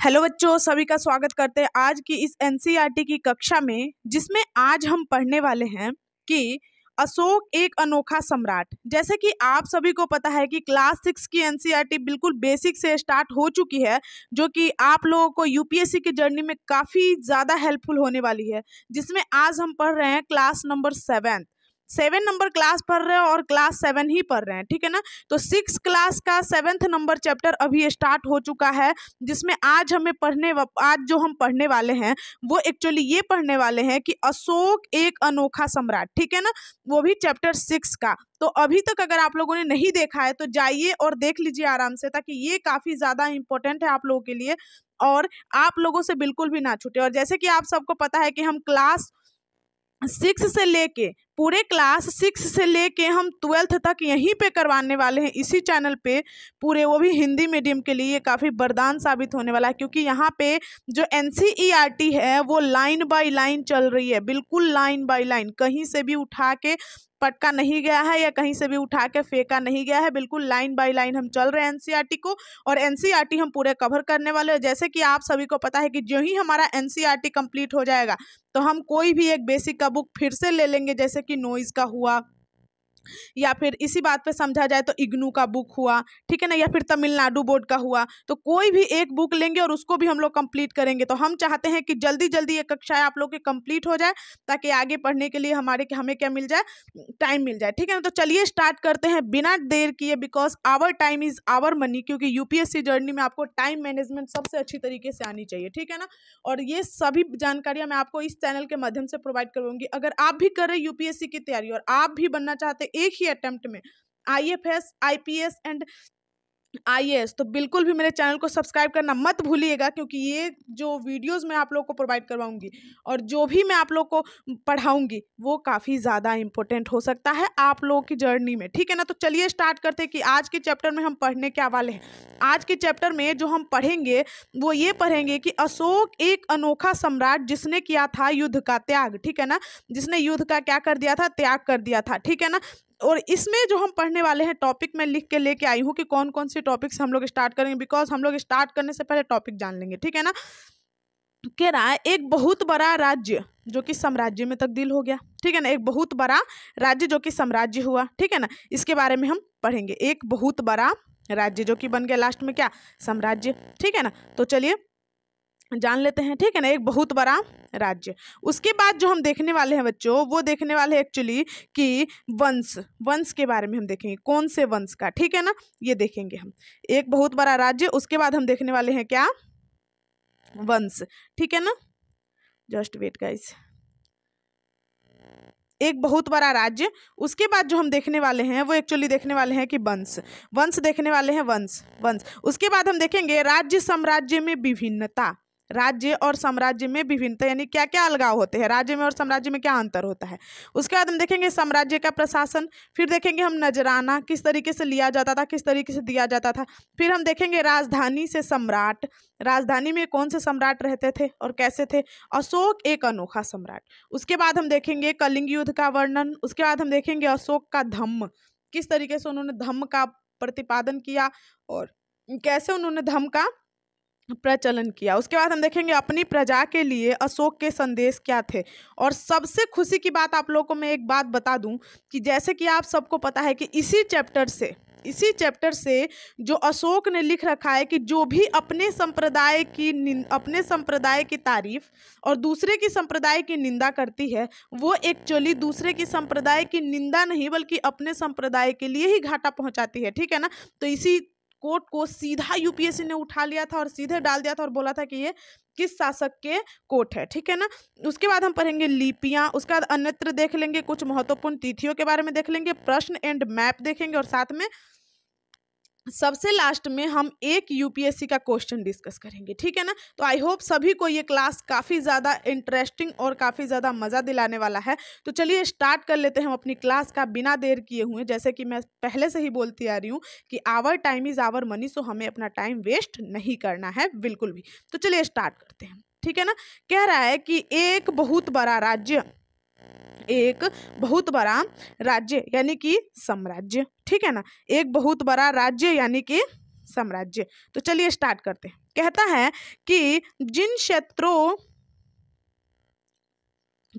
Hello बच्चों, सभी का स्वागत करते हैं आज की इस एनसीईआरटी की कक्षा में, जिसमें आज हम पढ़ने वाले हैं कि अशोक एक अनोखा सम्राट। जैसे कि आप सभी को पता है कि क्लास 6 की एनसीईआरटी बिल्कुल बेसिक से स्टार्ट हो चुकी है, जो कि आप लोगों को यूपीएससी की जर्नी में काफ़ी ज़्यादा हेल्पफुल होने वाली है। जिसमें आज हम पढ़ रहे हैं क्लास नंबर 7 नंबर क्लास पढ़ रहे हैं और क्लास 7 ही पढ़ रहे हैं, ठीक है ना। तो 6 क्लास का 7th नंबर चैप्टर अभी स्टार्ट हो चुका है, जिसमें आज जो हम पढ़ने वाले हैं वो एक्चुअली ये पढ़ने वाले हैं कि अशोक एक अनोखा सम्राट, ठीक है ना, वो भी चैप्टर 6 का। तो अभी तक अगर आप लोगों ने नहीं देखा है तो जाइए और देख लीजिए आराम से, ताकि ये काफ़ी ज़्यादा इंपॉर्टेंट है आप लोगों के लिए और आप लोगों से बिल्कुल भी ना छूटे। और जैसे कि आप सबको पता है कि हम क्लास 6 से लेके पूरे क्लास 6 से लेके हम 12th तक यहीं पे करवाने वाले हैं, इसी चैनल पे पूरे, वो भी हिंदी मीडियम के लिए। ये काफ़ी वरदान साबित होने वाला है, क्योंकि यहाँ पे जो एनसीईआरटी है वो लाइन बाय लाइन चल रही है, बिल्कुल लाइन बाय लाइन। कहीं से भी उठा के पटका नहीं गया है या कहीं से भी उठा के फेंका नहीं गया है, बिल्कुल लाइन बाय लाइन हम चल रहे हैं एनसीईआरटी को। और एनसीईआरटी हम पूरे कवर करने वाले हैं। जैसे कि आप सभी को पता है कि जो ही हमारा एनसीईआरटी कंप्लीट हो जाएगा तो हम कोई भी एक बेसिक का बुक फिर से ले लेंगे, जैसे कि नॉइज़ का हुआ, या फिर इसी बात पे समझा जाए तो इग्नू का बुक हुआ, ठीक है ना, या फिर तमिलनाडु बोर्ड का हुआ। तो कोई भी एक बुक लेंगे और उसको भी हम लोग कंप्लीट करेंगे। तो हम चाहते हैं कि जल्दी जल्दी ये कक्षाएं आप लोग की कंप्लीट हो जाए, ताकि आगे पढ़ने के लिए हमें क्या मिल जाए, टाइम मिल जाए, ठीक है ना। तो चलिए स्टार्ट करते हैं बिना देर किए, because our time is our money. क्योंकि यूपीएससी जर्नी में आपको टाइम मैनेजमेंट सबसे अच्छी तरीके से आनी चाहिए, ठीक है ना। और ये सभी जानकारियां मैं आपको इस चैनल के माध्यम से प्रोवाइड करवाऊंगी। अगर आप भी कर रहे हैं यूपीएससी की तैयारी और आप भी बनना चाहते एक ही अटेम्प्ट में आईएफएस, आईपीएस एंड आईएएस, तो बिल्कुल भी मेरे चैनल को सब्सक्राइब करना मत भूलिएगा। क्योंकि ये जो वीडियोस मैं आप लोग को प्रोवाइड करवाऊंगी और जो भी मैं आप लोग को पढ़ाऊंगी वो काफ़ी ज़्यादा इंपॉर्टेंट हो सकता है आप लोगों की जर्नी में, ठीक है ना। तो चलिए स्टार्ट करते हैं कि आज के चैप्टर में हम पढ़ने क्या वाले हैं। आज के चैप्टर में जो हम पढ़ेंगे वो ये पढ़ेंगे कि अशोक एक अनोखा सम्राट जिसने किया था युद्ध का त्याग, ठीक है ना। जिसने युद्ध का क्या कर दिया था, त्याग कर दिया था, ठीक है ना। और इसमें जो हम पढ़ने वाले हैं टॉपिक मैं लिख के लेके आई हूँ कि कौन कौन से टॉपिक्स हम लोग स्टार्ट करेंगे, बिकॉज हम लोग स्टार्ट करने से पहले टॉपिक जान लेंगे, ठीक है ना। कह रहा है एक बहुत बड़ा राज्य जो कि साम्राज्य में तब्दील हो गया, ठीक है ना। एक बहुत बड़ा राज्य जो कि साम्राज्य हुआ, ठीक है ना, इसके बारे में हम पढ़ेंगे। एक बहुत बड़ा राज्य जो कि बन गया लास्ट में क्या, साम्राज्य, ठीक है ना। तो चलिए जान लेते हैं, ठीक है ना, एक बहुत बड़ा राज्य। उसके बाद जो हम देखने वाले हैं बच्चों, वो देखने वाले हैं एक्चुअली कि वंश के बारे में हम देखेंगे, कौन से वंश का, ठीक है ना, ये देखेंगे हम। एक बहुत बड़ा राज्य, उसके बाद हम देखने वाले हैं क्या, वंश, ठीक है ना। जस्ट वेट गाइस, एक बहुत बड़ा राज्य, उसके बाद जो हम देखने वाले हैं वो एक्चुअली देखने वाले हैं कि वंश देखने वाले हैं, वंश। उसके बाद हम देखेंगे राज्य साम्राज्य में विभिन्नता। राज्य और साम्राज्य में विभिन्नता यानी क्या क्या अलगाव होते हैं, राज्य में और साम्राज्य में क्या अंतर होता है। उसके बाद हम देखेंगे साम्राज्य का प्रशासन। फिर देखेंगे हम नजराना, किस तरीके से लिया जाता था, किस तरीके से दिया जाता था। फिर हम देखेंगे राजधानी से सम्राट, राजधानी में कौन से सम्राट रहते थे और कैसे थे। अशोक एक अनोखा सम्राट। उसके बाद हम देखेंगे कलिंग युद्ध का वर्णन। उसके बाद हम देखेंगे अशोक का धम्म, किस तरीके से उन्होंने धम्म का प्रतिपादन किया और कैसे उन्होंने धम्म का प्रचलन किया। उसके बाद हम देखेंगे अपनी प्रजा के लिए अशोक के संदेश क्या थे। और सबसे खुशी की बात आप लोगों को मैं एक बात बता दूं कि जैसे कि आप सबको पता है कि इसी चैप्टर से जो अशोक ने लिख रखा है कि जो भी अपने संप्रदाय की तारीफ और दूसरे की संप्रदाय की निंदा करती है, वो एक्चुअली दूसरे की संप्रदाय की निंदा नहीं बल्कि अपने संप्रदाय के लिए ही घाटा पहुंचाती है, ठीक है ना। तो इसी कोट को सीधा यूपीएससी ने उठा लिया था और सीधे डाल दिया था और बोला था कि ये किस शासक के कोट है, ठीक है ना। उसके बाद हम पढ़ेंगे लिपियां। उसके बाद अन्यत्र देख लेंगे, कुछ महत्वपूर्ण तिथियों के बारे में देख लेंगे, प्रश्न एंड मैप देखेंगे और साथ में सबसे लास्ट में हम एक यूपीएससी का क्वेश्चन डिस्कस करेंगे, ठीक है ना। तो आई होप सभी को ये क्लास काफ़ी ज़्यादा इंटरेस्टिंग और काफ़ी ज़्यादा मज़ा दिलाने वाला है। तो चलिए स्टार्ट कर लेते हैं हम अपनी क्लास का बिना देर किए हुए। जैसे कि मैं पहले से ही बोलती आ रही हूँ कि our time is our money, so हमें अपना टाइम वेस्ट नहीं करना है बिल्कुल भी। तो चलिए स्टार्ट करते हैं, ठीक है ना। कह रहा है कि एक बहुत बड़ा राज्य यानी कि साम्राज्य, ठीक है ना। एक बहुत बड़ा राज्य यानी कि साम्राज्य। तो चलिए स्टार्ट करते हैं। कहता है कि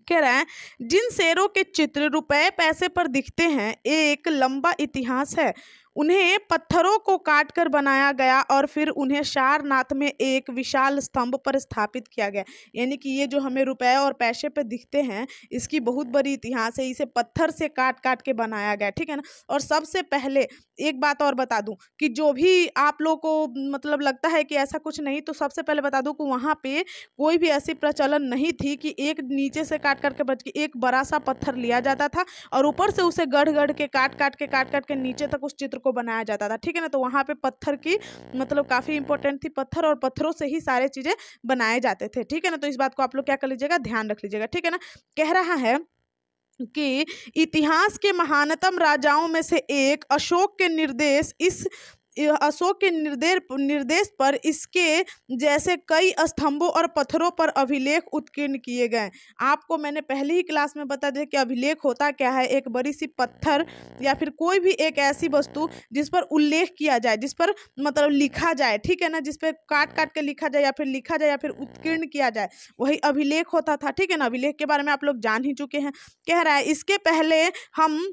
कह रहा है जिन शेरों के चित्र रुपए पैसे पर दिखते हैं एक लंबा इतिहास है। उन्हें पत्थरों को काट कर बनाया गया और फिर उन्हें सारनाथ में एक विशाल स्तंभ पर स्थापित किया गया। यानी कि ये जो हमें रुपए और पैसे पे दिखते हैं इसकी बहुत बड़ी इतिहास है। इसे पत्थर से काट काट के बनाया गया, ठीक है ना। और सबसे पहले एक बात और बता दूं कि जो भी आप लोग को मतलब लगता है कि ऐसा कुछ नहीं, तो सबसे पहले बता दूं कि वहाँ पे कोई भी ऐसी प्रचलन नहीं थी कि एक नीचे से काट काट के बच के एक बड़ा सा पत्थर लिया जाता था और ऊपर से उसे गढ़ गढ़ के काट काट के नीचे तक उस चित्र को बनाया जाता था, ठीक है ना। तो वहाँ पे पत्थर की मतलब काफी इंपॉर्टेंट थी, पत्थर और पत्थरों से ही सारे चीजें बनाए जाते थे, ठीक है ना। तो इस बात को आप लोग क्या कर लीजिएगा, ध्यान रख लीजिएगा, ठीक है ना। कह रहा है कि इतिहास के महानतम राजाओं में से एक अशोक के निर्देश पर इसके जैसे कई स्तंभों और पत्थरों पर अभिलेख उत्कीर्ण किए गए। आपको मैंने पहले ही क्लास में बता दिया कि अभिलेख होता क्या है। एक बड़ी सी पत्थर या फिर कोई भी एक ऐसी वस्तु जिस पर उल्लेख किया जाए, जिस पर मतलब लिखा जाए, ठीक है ना, जिस पर काट काट के लिखा जाए या फिर उत्कीर्ण किया जाए, वही अभिलेख होता था, ठीक है ना। अभिलेख के बारे में आप लोग जान ही चुके हैं। कह रहा है इसके पहले हम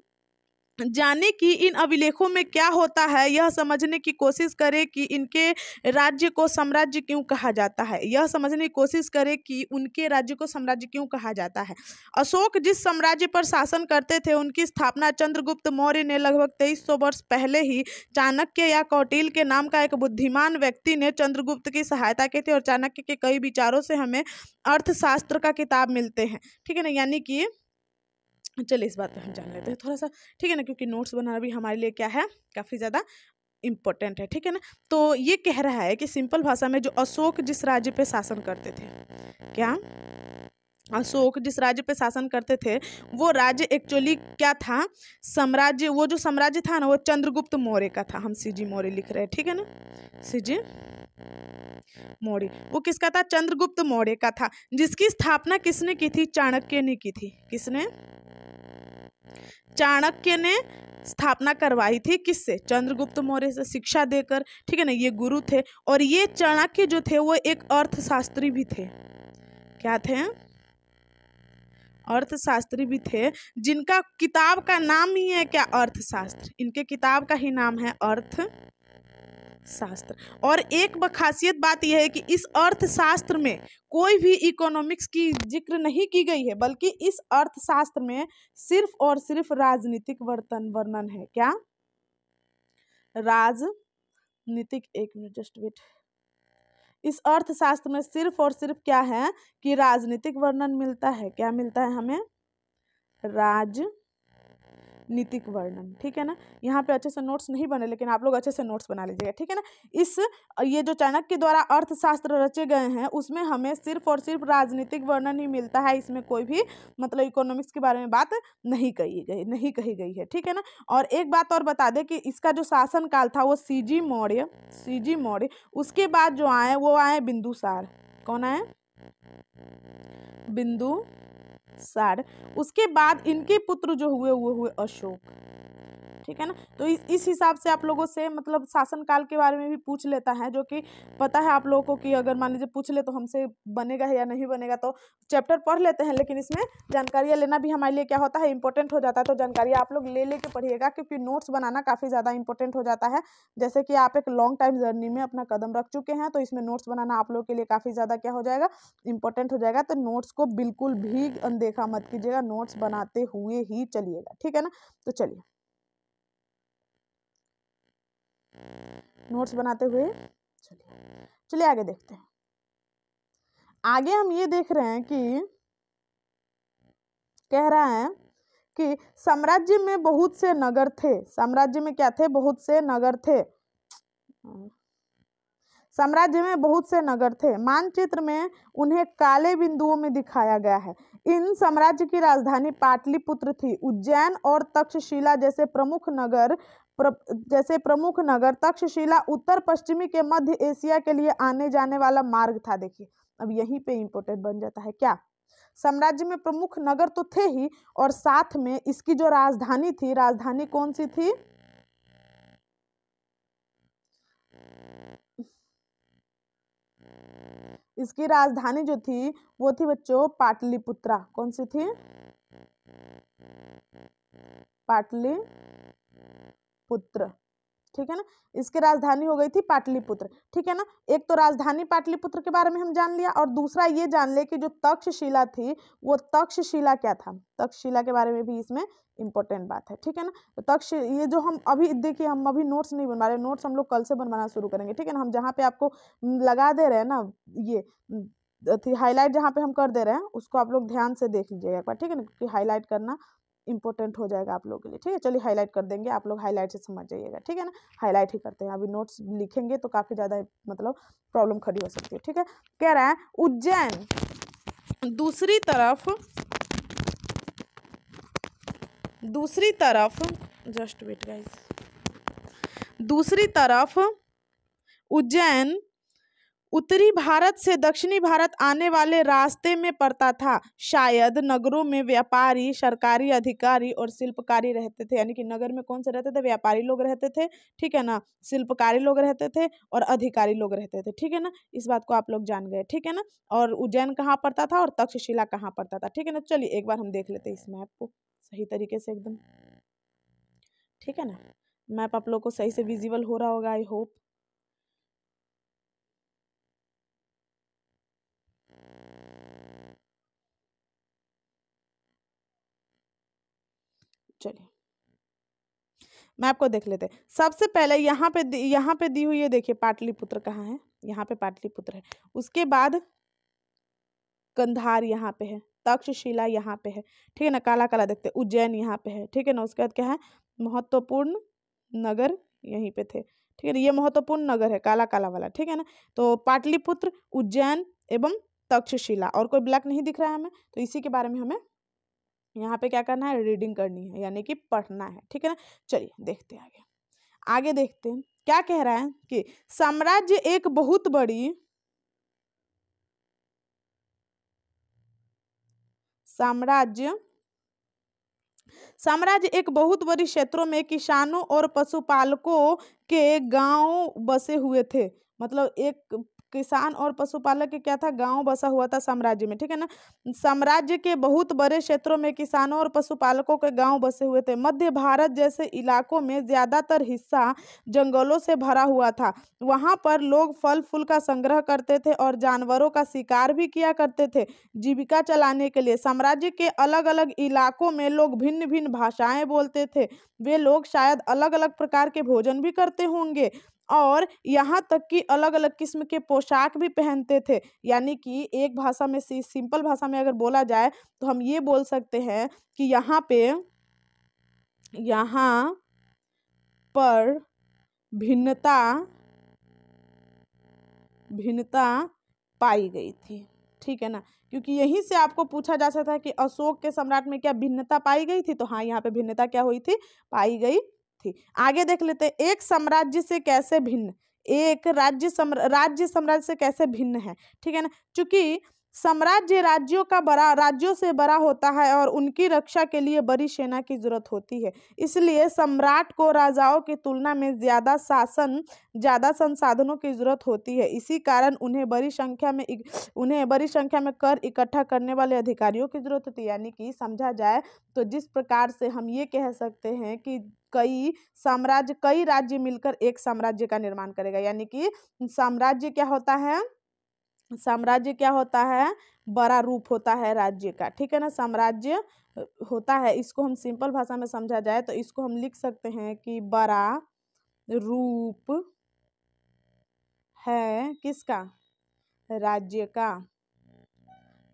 जाने कि इन अभिलेखों में क्या होता है, यह समझने की कोशिश करें कि इनके राज्य को साम्राज्य क्यों कहा जाता है। यह समझने की कोशिश करें कि उनके राज्य को साम्राज्य क्यों कहा जाता है। अशोक जिस साम्राज्य पर शासन करते थे उनकी स्थापना चंद्रगुप्त मौर्य ने लगभग 2300 वर्ष पहले ही चाणक्य या कौटिल्य के नाम का एक बुद्धिमान व्यक्ति ने चंद्रगुप्त की सहायता की थी। और चाणक्य के कई विचारों से हमें अर्थशास्त्र का किताब मिलते हैं, ठीक है ना। यानी कि चलिए इस बात पे हम जान लेते हैं थोड़ा सा, ठीक है ना, क्योंकि नोट्स बनाना भी हमारे लिए क्या है, काफ़ी ज़्यादा इम्पोर्टेंट है, ठीक है ना। तो ये कह रहा है कि सिंपल भाषा में जो अशोक जिस राज्य पे शासन करते थे, क्या अशोक जिस राज्य पे शासन करते थे वो राज्य एक्चुअली क्या था, साम्राज्य, वो जो साम्राज्य था ना वो चंद्रगुप्त मौर्य का था। हम सीजी मौर्य लिख रहे हैं, ठीक है ना, सीजी मौर्य। वो किसका था, चंद्रगुप्त मौर्य का था, जिसकी स्थापना किसने की थी, चाणक्य ने की थी। किसने, चाणक्य ने स्थापना करवाई थी। किससे, चंद्रगुप्त मौर्य से, शिक्षा देकर, ठीक है ना। ये गुरु थे और ये चाणक्य जो थे वो एक अर्थशास्त्री भी थे। क्या थे, अर्थशास्त्री भी थे, जिनका किताब का नाम ही है क्या, अर्थशास्त्र। इनके किताब का ही नाम है अर्थशास्त्र। और एक खासियत बात यह है कि इस अर्थशास्त्र में कोई भी इकोनॉमिक्स की जिक्र नहीं की गई है, बल्कि इस अर्थशास्त्र में सिर्फ और सिर्फ राजनीतिक वर्णन है। क्या, राजनीतिक, एक मिनट जस्ट वेट। इस अर्थशास्त्र में सिर्फ और सिर्फ क्या है कि राजनीतिक वर्णन मिलता है। क्या मिलता है हमें, राजनीतिक वर्णन, ठीक है ना। यहाँ पे अच्छे से नोट्स नहीं बने, लेकिन आप लोग अच्छे से नोट्स बना लीजिएगा, ठीक है ना। ये जो चाणक्य द्वारा अर्थशास्त्र रचे गए हैं उसमें हमें सिर्फ और सिर्फ राजनीतिक वर्णन ही मिलता है। इसमें कोई भी मतलब इकोनॉमिक्स के बारे में बात नहीं कही गई है, ठीक है ना। और एक बात और बता दें कि इसका जो शासन काल था वो सीजी मौर्य, उसके बाद जो आए वो आए बिंदुसार। कौन आए, बिंदुसार। उसके बाद इनके पुत्र जो हुए वो हुए अशोक, ठीक है ना। तो इस हिसाब से आप लोगों से मतलब शासन काल के बारे में भी पूछ लेता है, जो कि पता है आप लोगों को कि अगर मान लीजिए पूछ ले तो हमसे बनेगा या नहीं बनेगा। तो चैप्टर पढ़ लेते हैं, लेकिन इसमें जानकारियाँ लेना भी हमारे लिए क्या होता है, इंपॉर्टेंट हो जाता है। तो जानकारियाँ आप लोग ले के पढ़िएगा, क्योंकि नोट्स बनाना काफ़ी ज़्यादा इंपॉर्टेंट हो जाता है। जैसे कि आप एक लॉन्ग टाइम जर्नी में अपना कदम रख चुके हैं, तो इसमें नोट्स बनाना आप लोग के लिए काफ़ी ज़्यादा क्या हो जाएगा, इंपॉर्टेंट हो जाएगा। तो नोट्स को बिल्कुल भी अनदेखा मत कीजिएगा, नोट्स बनाते हुए ही चलिएगा, ठीक है ना। तो चलिए नोट्स बनाते हुए चलिए आगे देखते हैं। आगे हम ये देख रहे हैं कि कह रहा है कि साम्राज्य में बहुत से नगर थे। साम्राज्य में क्या थे, बहुत से नगर थे। साम्राज्य में बहुत से नगर थे। मानचित्र में उन्हें काले बिंदुओं में दिखाया गया है। इन साम्राज्य की राजधानी पाटलिपुत्र थी। उज्जैन और तक्षशिला जैसे प्रमुख नगर तक्षशिला उत्तर पश्चिमी के मध्य एशिया के लिए आने जाने वाला मार्ग था। देखिए अब यहीं पे इंपॉर्टेंट बन जाता है, क्या, साम्राज्य में प्रमुख नगर तो थे ही, और साथ में इसकी जो राजधानी थी, राजधानी कौन सी थी, इसकी राजधानी जो थी वो थी बच्चों पाटलिपुत्रा। कौन सी थी? पाटलिपुत्र। ठीक है ना, इसकी राजधानी हो गई थी पाटलिपुत्र। ठीक है ना, एक तो राजधानी पाटलिपुत्र के बारे में हम जान लिया, और दूसरा ये जान ले कि जो तक्षशिला थी वो तक्षशिला क्या था। तक्षशिला के बारे में भी इसमें इंपॉर्टेंट बात है। ठीक है ना, तो तक्ष ये जो हम अभी देखिए, हम अभी नोट्स नहीं बना रहे, नोट्स हम लोग कल से बनवाना शुरू करेंगे। ठीक है ना, हम जहाँ पे आपको लगा दे रहे हैं ना, ये हाईलाइट जहाँ पे हम कर दे रहे हैं उसको आप लोग ध्यान से देख लीजिएगा एक बार। ठीक है ना, क्योंकि हाईलाइट करना इंपॉर्टेंट हो जाएगा आप लोगों के लिए। ठीक है, चलिए हाईलाइट कर देंगे, आप लोग हाईलाइट से समझ जाइएगा। ठीक है ना, हाईलाइट ही करते हैं, अभी नोट्स लिखेंगे तो काफ़ी ज़्यादा मतलब प्रॉब्लम खड़ी हो सकती है। ठीक है, कह रहा है उज्जैन दूसरी तरफ जस्ट वेट गाइस, दूसरी तरफ उज्जैन उत्तरी भारत से दक्षिणी भारत आने वाले रास्ते में पड़ता था। शायद नगरों में व्यापारी, सरकारी अधिकारी और शिल्पकारी रहते थे। यानी कि नगर में कौन से रहते थे? व्यापारी लोग रहते थे। ठीक है ना, शिल्पकारी लोग रहते थे और अधिकारी लोग रहते थे। ठीक है ना, इस बात को आप लोग जान गए। ठीक है ना, और उज्जैन कहाँ पड़ता था और तक्षशिला कहाँ पड़ता था। ठीक है ना, चलिए एक बार हम देख लेते हैं इस मैप को सही तरीके से एकदम। ठीक है ना, मैप आप लोग को सही से विजिबल हो रहा होगा, आई होप। चलिए मैप को देख लेते हैं। सबसे पहले यहाँ पे दी हुई है, देखिए पाटलिपुत्र कहाँ है, यहाँ पे पाटलिपुत्र है। उसके बाद कंधार यहाँ पे है, तक्षशिला यहाँ पे है। ठीक है ना, काला काला देखते, उज्जैन यहाँ पे है। ठीक है ना, उसके बाद क्या है, महत्वपूर्ण नगर यहीं पे थे। ठीक है ना, ये महत्वपूर्ण नगर है काला काला वाला। ठीक है ना, तो पाटलिपुत्र, उज्जैन एवं तक्षशिला, और कोई ब्लैक नहीं दिख रहा है हमें, तो इसी के बारे में हमें यहाँ पे क्या करना है, रीडिंग करनी है, यानी कि पढ़ना है। ठीक है ना, चलिए देखते हैं आगे देखते हैं क्या कह रहा है कि साम्राज्य एक बहुत बड़ी क्षेत्रों में किसानों और पशुपालकों के गांव बसे हुए थे। मतलब एक किसान और पशुपालक के क्या था, गांव बसा हुआ था साम्राज्य में। ठीक है ना, साम्राज्य के बहुत बड़े क्षेत्रों में किसानों और पशुपालकों के गांव बसे हुए थे। मध्य भारत जैसे इलाकों में ज्यादातर हिस्सा जंगलों से भरा हुआ था। वहां पर लोग फल फूल का संग्रह करते थे और जानवरों का शिकार भी किया करते थे जीविका चलाने के लिए। साम्राज्य के अलग अलग इलाकों में लोग भिन्न भिन्न भाषाएं बोलते थे। वे लोग शायद अलग अलग प्रकार के भोजन भी करते होंगे और यहाँ तक कि अलग अलग किस्म के पोशाक भी पहनते थे। यानी कि एक भाषा में, सिंपल भाषा में अगर बोला जाए तो हम ये बोल सकते हैं कि यहाँ पर भिन्नता पाई गई थी। ठीक है ना, क्योंकि यहीं से आपको पूछा जा सकता है कि अशोक के सम्राट में क्या भिन्नता पाई गई थी, तो हाँ, यहाँ पे भिन्नता क्या हुई थी, पाई गई थी। आगे देख लेते हैं, एक साम्राज्य से कैसे भिन्न, एक राज्य साम्राज्य से कैसे भिन्न है। ठीक है ना, चूंकि साम्राज्य राज्यों से बड़ा होता है और उनकी रक्षा के लिए बड़ी सेना की जरूरत होती है। इसलिए सम्राट को राजाओं की तुलना में ज्यादा संसाधनों की जरूरत होती है। इसी कारण उन्हें बड़ी संख्या में कर इकट्ठा करने वाले अधिकारियों की जरूरत होती है। यानी कि समझा जाए तो जिस प्रकार से हम ये कह सकते हैं कि कई राज्य मिलकर एक साम्राज्य का निर्माण करेगा। यानी कि साम्राज्य क्या होता है, बड़ा रूप होता है राज्य का। ठीक है ना, साम्राज्य होता है, इसको हम सिंपल भाषा में समझा जाए तो इसको हम लिख सकते हैं कि बड़ा रूप है किसका, राज्य का।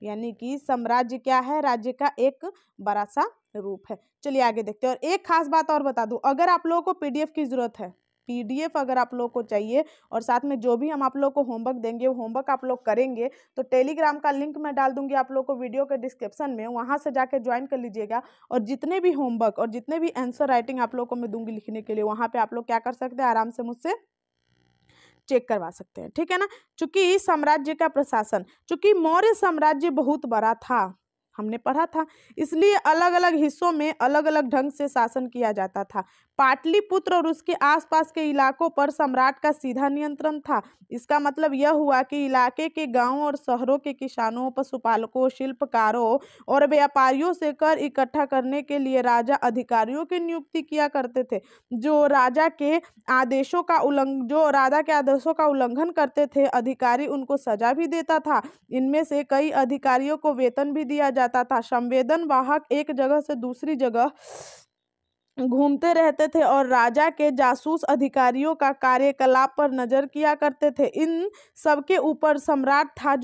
यानी कि साम्राज्य क्या है, राज्य का एक बड़ा सा रूप है। चलिए आगे देखते हैं। और एक खास बात और बता दूं, अगर आप लोगों को पीडीएफ की जरूरत है, पीडीएफ अगर आप लोगों को चाहिए और साथ में जो भी हम आप लोगों को होमवर्क देंगे वो होमवर्क आप लोग करेंगे, तो टेलीग्राम का लिंक मैं डाल दूंगी आप लोगों को वीडियो के डिस्क्रिप्शन में, वहां से जाकर ज्वाइन कर लीजिएगा। और जितने भी होमवर्क और जितने भी आंसर राइटिंग आप लोगों को मैं दूंगी लिखने के लिए, वहां पे आप लोग क्या कर सकते हैं, आराम से मुझसे चेक करवा सकते हैं। ठीक है ना, चूंकि साम्राज्य का प्रशासन, चूंकि मौर्य साम्राज्य बहुत बड़ा था, हमने पढ़ा था, इसलिए अलग अलग हिस्सों में अलग अलग ढंग से शासन किया जाता था। पाटलिपुत्र और उसके आसपास के इलाकों पर सम्राट का सीधा नियंत्रण था। इसका मतलब यह हुआ कि इलाके के गांवों और शहरों के किसानों, पशुपालकों, शिल्पकारों और व्यापारियों से कर इकट्ठा करने के लिए राजा अधिकारियों की नियुक्ति किया करते थे। जो राजा के आदेशों का उल्लंघन करते थे, अधिकारी उनको सजा भी देता था। इनमें से कई अधिकारियों को वेतन भी दिया जाता था। संवेदन वाहक एक जगह से दूसरी जगह घूमते रहते थे और राजा के जासूस अधिकारियों का कार्यकलाप पर नजर किया करते थे। इन सबके ऊपर सम्राट था,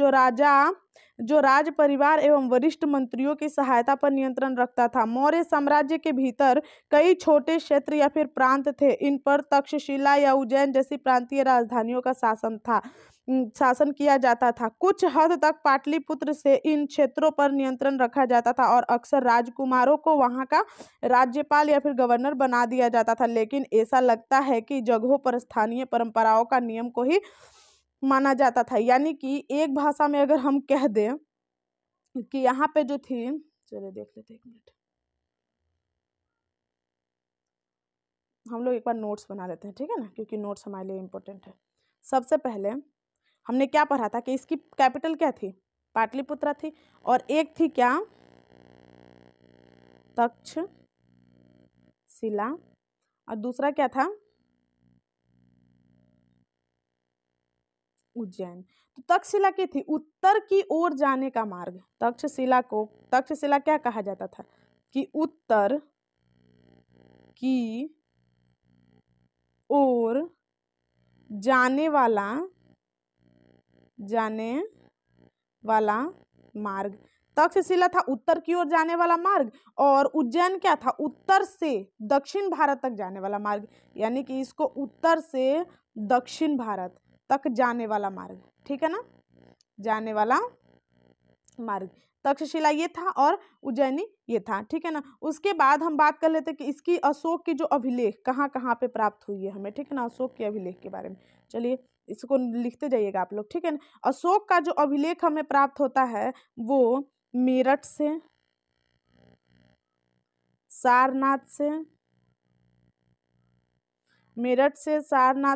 जो राज परिवार एवं वरिष्ठ मंत्रियों की सहायता पर नियंत्रण रखता था। मौर्य साम्राज्य के भीतर कई छोटे क्षेत्र या फिर प्रांत थे। इन पर तक्षशिला या उज्जैन जैसी प्रांतीय राजधानियों का शासन किया जाता था। कुछ हद तक पाटलिपुत्र से इन क्षेत्रों पर नियंत्रण रखा जाता था और अक्सर राजकुमारों को वहां का राज्यपाल या फिर गवर्नर बना दिया जाता था। लेकिन ऐसा लगता है कि जगहों पर स्थानीय परंपराओं का नियम को ही माना जाता था। यानी कि एक भाषा में अगर हम कह दें कि यहाँ पे जो थी, चलिए देख लेते हैं, एक मिनट हम लोग एक बार नोट्स बना लेते हैं, ठीक है ना, क्योंकि नोट्स हमारे लिए इम्पोर्टेंट है। सबसे पहले हमने क्या पढ़ा था कि इसकी कैपिटल क्या थी, पाटलिपुत्रा थी, और एक थी क्या, तक्षशिला, और दूसरा क्या था, उज्जैन। तो तक्षशिला की थी उत्तर की ओर जाने का मार्ग। तक्षशिला क्या कहा जाता था कि उत्तर की ओर जाने वाला मार्ग। तक्षशिला था उत्तर की ओर जाने वाला मार्ग, और उज्जैन क्या था, उत्तर से दक्षिण भारत तक जाने वाला मार्ग। यानी कि इसको उत्तर से दक्षिण भारत तक जाने वाला मार्ग, ठीक है ना, जाने वाला मार्ग। तक्षशिला ये था और उज्जैनी ये था, ठीक है ना। उसके बाद हम बात कर लेते हैं कि इसकी अशोक की जो अभिलेख कहाँ कहाँ पे प्राप्त हुई है हमें, ठीक है ना, अशोक के अभिलेख के बारे में। चलिए इसको लिखते जाइएगा आप लोग, ठीक है ना। अशोक का जो अभिलेख हमें प्राप्त होता है वो मेरठ से, सारनाथ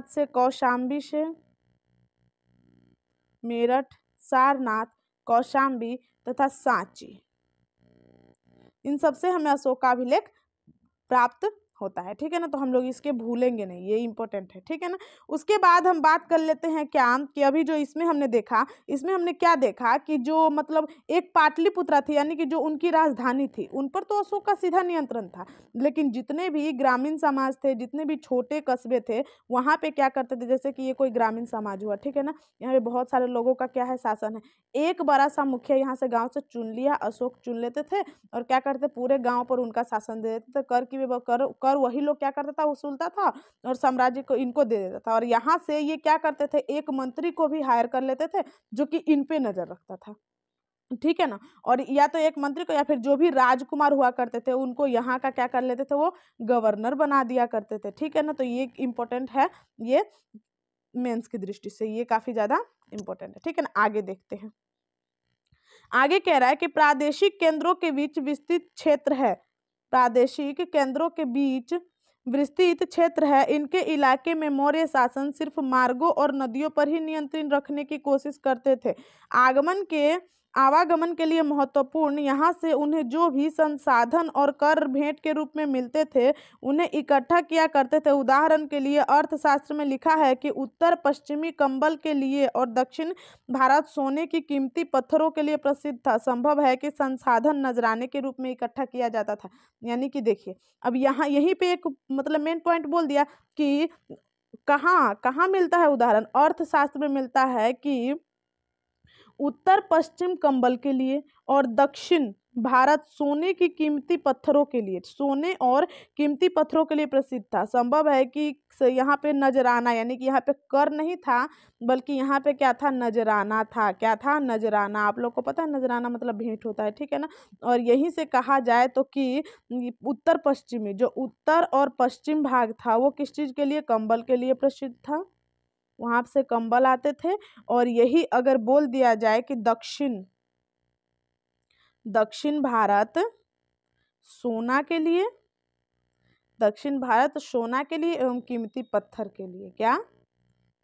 से, कौशाम्बी से, मेरठ, सारनाथ, कौशाम्बी तथा सांची, इन सबसे हमें अशोक का अभिलेख प्राप्त होता है, ठीक है ना। तो हम लोग इसके भूलेंगे नहीं, ये इंपॉर्टेंट है, ठीक है ना। उसके बाद हम बात कर लेते हैं क्या कि अभी जो इसमें हमने क्या देखा कि जो मतलब एक पाटलिपुत्रा थी, यानी कि जो उनकी राजधानी थी, उन पर तो अशोक का सीधा नियंत्रण था। लेकिन जितने भी ग्रामीण समाज थे, जितने भी छोटे कस्बे थे, वहां पे क्या करते थे, जैसे कि ये कोई ग्रामीण समाज हुआ, ठीक है ना, यहाँ पे बहुत सारे लोगों का क्या है, शासन है। एक बड़ा सा मुखिया यहाँ से गाँव से चुन लिया, अशोक चुन लेते थे और क्या करते, पूरे गाँव पर उनका शासन दे देते थे। कर वही लोग क्या करता था, वसूलता था और साम्राज्य को इनको दे देता था। और यहाँ से ये क्या करते थे, एक मंत्री को भी हायर कर लेते थे जो कि इन पे नजर रखता था, ठीक है ना। और या तो एक मंत्री को या फिर जो भी राजकुमार हुआ करते थे उनको यहाँ का क्या कर लेते थे, वो गवर्नर बना दिया करते थे, ठीक है ना। तो ये इंपॉर्टेंट है, ये मेंस की दृष्टि से ये काफी ज्यादा इंपॉर्टेंट है, ठीक है ना। आगे देखते हैं, आगे कह रहा है कि प्रादेशिक केंद्रों के बीच विस्तृत क्षेत्र है, प्रादेशिक केंद्रों के बीच विस्तृत क्षेत्र है। इनके इलाके में मौर्य शासन सिर्फ मार्गों और नदियों पर ही नियंत्रण रखने की कोशिश करते थे। आवागमन के लिए महत्वपूर्ण, यहाँ से उन्हें जो भी संसाधन और कर भेंट के रूप में मिलते थे उन्हें इकट्ठा किया करते थे। उदाहरण के लिए अर्थशास्त्र में लिखा है कि उत्तर पश्चिमी कंबल के लिए और दक्षिण भारत सोने की कीमती पत्थरों के लिए प्रसिद्ध था। संभव है कि संसाधन नजराने के रूप में इकट्ठा किया जाता था। यानी कि देखिए, अब यहाँ यहीं पे एक मतलब मेन पॉइंट बोल दिया कि कहाँ कहाँ मिलता है, उदाहरण अर्थशास्त्र में मिलता है कि उत्तर पश्चिम कंबल के लिए और दक्षिण भारत सोने की कीमती पत्थरों के लिए, सोने और कीमती पत्थरों के लिए प्रसिद्ध था। संभव है कि यहाँ पे नजराना, यानी कि यहाँ पे कर नहीं था बल्कि यहाँ पे क्या था, नजराना था। क्या था, नजराना। आप लोग को पता है नजराना मतलब भेंट होता है, ठीक है ना। और यहीं से कहा जाए तो कि उत्तर पश्चिमी, जो उत्तर और पश्चिम भाग था वो किस चीज के लिए, कंबल के लिए प्रसिद्ध था, वहां से कंबल आते थे। और यही अगर बोल दिया जाए कि दक्षिण भारत सोना के लिए, दक्षिण भारत सोना के लिए एवं कीमती पत्थर के लिए, क्या,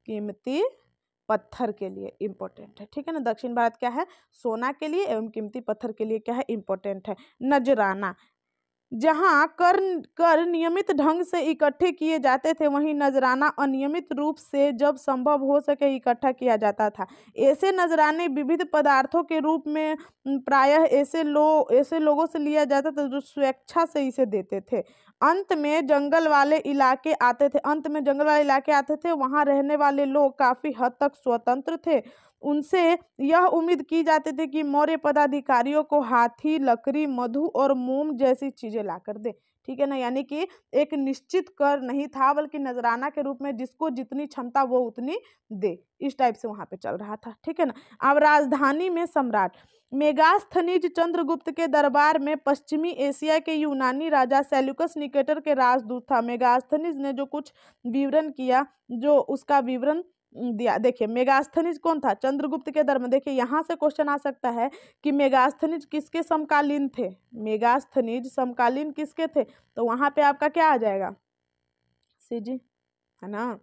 कीमती पत्थर के लिए इम्पोर्टेंट है, ठीक है ना। दक्षिण भारत क्या है, सोना के लिए एवं कीमती पत्थर के लिए क्या है, इम्पोर्टेंट है। नजराना, जहाँ कर नियमित ढंग से इकट्ठे किए जाते थे, वहीं नजराना अनियमित रूप से जब संभव हो सके इकट्ठा किया जाता था। ऐसे नजराने विविध पदार्थों के रूप में प्रायः ऐसे लोगों से लिया जाता था जो स्वेच्छा से इसे देते थे। अंत में जंगल वाले इलाके आते थे, वहाँ रहने वाले लोग काफी हद तक स्वतंत्र थे। उनसे यह उम्मीद की जाती थी कि मौर्य पदाधिकारियों को हाथी, लकड़ी, मधु और मोम जैसी चीजें लाकर दे, ठीक है ना। यानी कि एक निश्चित कर नहीं था, बल्कि नजराना के रूप में जिसको जितनी क्षमता वो उतनी दे, इस टाइप से वहां पे चल रहा था, ठीक है ना। अब राजधानी में सम्राट, मेगास्थनीज चंद्रगुप्त के दरबार में पश्चिमी एशिया के यूनानी राजा सेल्यूकस निकेटर के राजदूत था। मेगास्थनीज ने जो कुछ विवरण किया, जो उसका विवरण दिया, देखिए मेगास्थनीज कौन था, चंद्रगुप्त के दरबार में। देखिए यहाँ से क्वेश्चन आ सकता है कि मेगास्थनीज किसके समकालीन थे, मेगास्थनीज समकालीन किसके थे, तो वहां पे आपका क्या आ जाएगा, सीजी, है ना,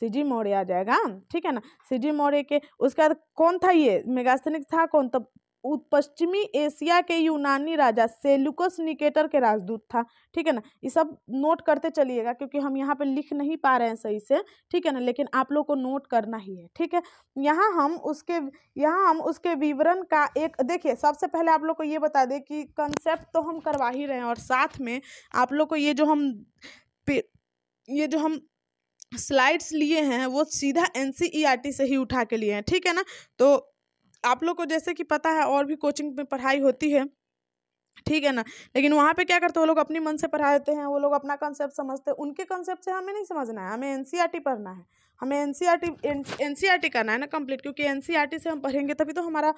सीजी मौर्य आ जाएगा, ठीक है ना। सीजी मौर्य के उसके बाद कौन था, ये मेगास्थनीज था कौन, तो पश्चिमी एशिया के यूनानी राजा सेल्यूकस निकेटर के राजदूत था, ठीक है ना। ये सब नोट करते चलिएगा क्योंकि हम यहाँ पे लिख नहीं पा रहे हैं सही से, ठीक है ना, लेकिन आप लोग को नोट करना ही है, ठीक है। यहाँ हम उसके विवरण का एक, देखिए सबसे पहले आप लोग को ये बता दें कि कंसेप्ट तो हम करवा ही रहे हैं, और साथ में आप लोग को ये जो हम स्लाइड्स लिए हैं वो सीधा एनसीईआरटी से ही उठा के लिए हैं, ठीक है ना। तो आप लोग को जैसे कि पता है और भी कोचिंग में पढ़ाई होती है, ठीक है ना, लेकिन वहाँ पे क्या करते हैं वो लोग अपनी मन से पढ़ा देते हैं, वो लोग अपना कंसेप्ट समझते हैं, उनके कंसेप्ट से हमें नहीं समझना है, हमें एनसीईआरटी पढ़ना है, हमें एनसीईआरटी करना है ना कंप्लीट, क्योंकि एनसीईआरटी से हम पढ़ेंगे तभी तो हमारा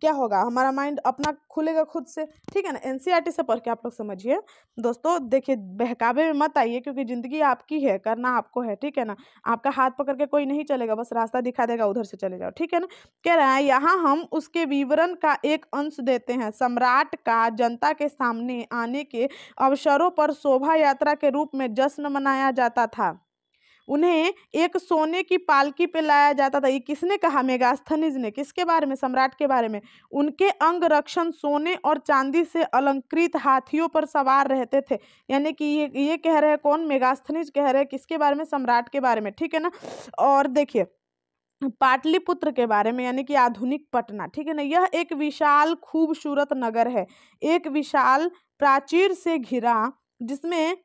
क्या होगा, हमारा माइंड अपना खुलेगा खुद से, ठीक है ना। एनसीईआरटी से पढ़ के आप लोग समझिए दोस्तों। देखिए बहकावे में मत आइए, क्योंकि जिंदगी आपकी है, करना आपको है, ठीक है ना। आपका हाथ पकड़ के कोई नहीं चलेगा, बस रास्ता दिखा देगा, उधर से चले जाओ, ठीक है ना। कह रहा है यहाँ हम उसके विवरण का एक अंश देते हैं। सम्राट का जनता के सामने आने के अवसरों पर शोभा यात्रा के रूप में जश्न मनाया जाता था। उन्हें एक सोने की पालकी पे लाया जाता था। ये किसने कहा, मेगास्थनीज ने, किसके बारे में, सम्राट के बारे में। उनके अंग रक्षण सोने और चांदी से अलंकृत हाथियों पर सवार रहते थे। यानी कि ये कह रहे हैं कौन, मेगास्थनीज कह रहे हैं किसके बारे में, सम्राट के बारे में, ठीक है ना। और देखिए पाटलिपुत्र के बारे में, यानी कि आधुनिक पटना, ठीक है ना। यह एक विशाल खूबसूरत नगर है, एक विशाल प्राचीर से घिरा, जिसमें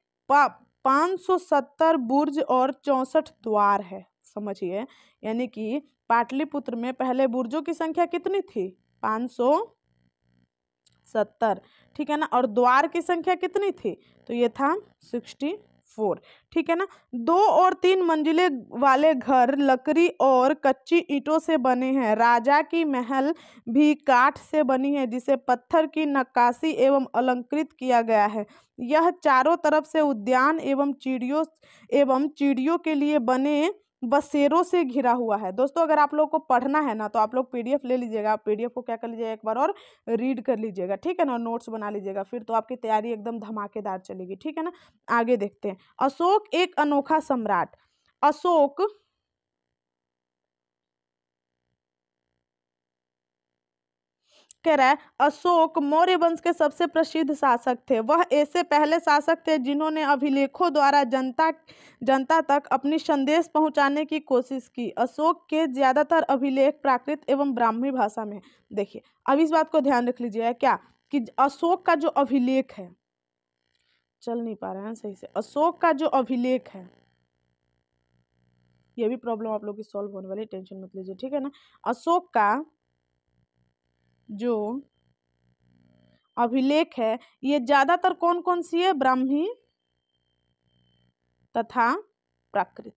570 बुर्ज और 64 द्वार है, समझिए। यानी कि पाटलिपुत्र में पहले बुर्जों की संख्या कितनी थी, 570, ठीक है ना, और द्वार की संख्या कितनी थी, तो ये था 64, ठीक है ना। 2 और 3 मंजिले वाले घर लकड़ी और कच्ची ईंटों से बने हैं। राजा की महल भी काठ से बनी है, जिसे पत्थर की नक्काशी एवं अलंकृत किया गया है। यह चारों तरफ से उद्यान एवं चिड़ियों के लिए बने बसेरों से घिरा हुआ है। दोस्तों अगर आप लोग को पढ़ना है ना, तो आप लोग पीडीएफ ले लीजिएगा, पीडीएफ को क्या कर लीजिएगा, एक बार और रीड कर लीजिएगा, ठीक है ना, नोट्स बना लीजिएगा, फिर तो आपकी तैयारी एकदम धमाकेदार चलेगी, ठीक है ना। आगे देखते हैं। अशोक एक अनोखा सम्राट। अशोक कह रहा है अशोक मौर्य वंश के सबसे प्रसिद्ध शासक थे। वह ऐसे पहले शासक थे जिन्होंने अभिलेखों द्वारा जनता तक अपनी संदेश पहुंचाने की कोशिश की। अशोक के ज्यादातर अभिलेख प्राकृत एवं ब्राह्मी भाषा में। देखिए अब इस बात को ध्यान रख लीजिएगा क्या, कि अशोक का जो अभिलेख है, चल नहीं पा रहा है सही से, अशोक का जो अभिलेख है, ये भी प्रॉब्लम आप लोग की सॉल्व होने वाली, टेंशन मत लीजिए, ठीक है ना। अशोक का जो अभिलेख है ये ज्यादातर कौन कौन सी है, ब्राह्मी तथा प्राकृत,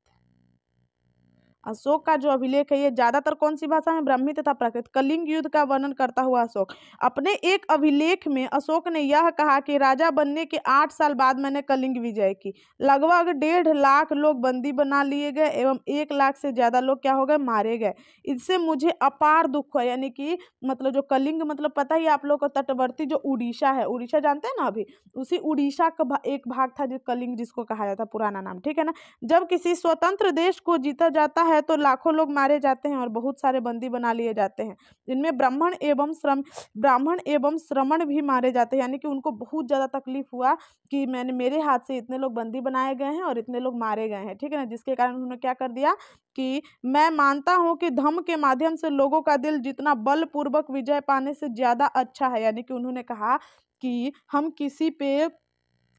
अशोक का जो अभिलेख है ये ज्यादातर कौन सी भाषा में? ब्राह्मी तथा प्राकृत। कलिंग युद्ध का वर्णन करता हुआ अशोक। अपने एक अभिलेख में अशोक ने यह कहा कि राजा बनने के 8 साल बाद मैंने कलिंग विजय की। लगभग 1.5 लाख लोग बंदी बना लिए गए एवं 1 लाख से ज्यादा लोग क्या हो गए? मारे गए। इससे मुझे अपार दुख हुआ। यानी कि मतलब जो कलिंग मतलब पता ही आप लोग को, तटवर्ती जो उड़ीसा है, उड़ीसा जानते हैं ना, अभी उसी उड़ीसा का एक भाग था जो कलिंग जिसको कहा जाता है, पुराना नाम, ठीक है ना। जब किसी स्वतंत्र देश को जीता जाता है तो लाखों लोग मारे जाते हैं और बहुत सारे बंदी बना लिए जाते हैं, जिनमें ब्राह्मण एवं श्रमण भी मारे जाते हैं। यानी कि उनको बहुत ज्यादा तकलीफ हुआ कि मेरे हाथ से इतने लोग बंदी बनाए गए हैं और इतने लोग मारे गए हैं, ठीक है ना। जिसके कारण उन्होंने क्या कर दिया कि मैं मानता हूं कि धम्म के माध्यम से लोगों का दिल जितना बलपूर्वक विजय पाने से ज्यादा अच्छा है। यानी कि उन्होंने कहा कि हम किसी पे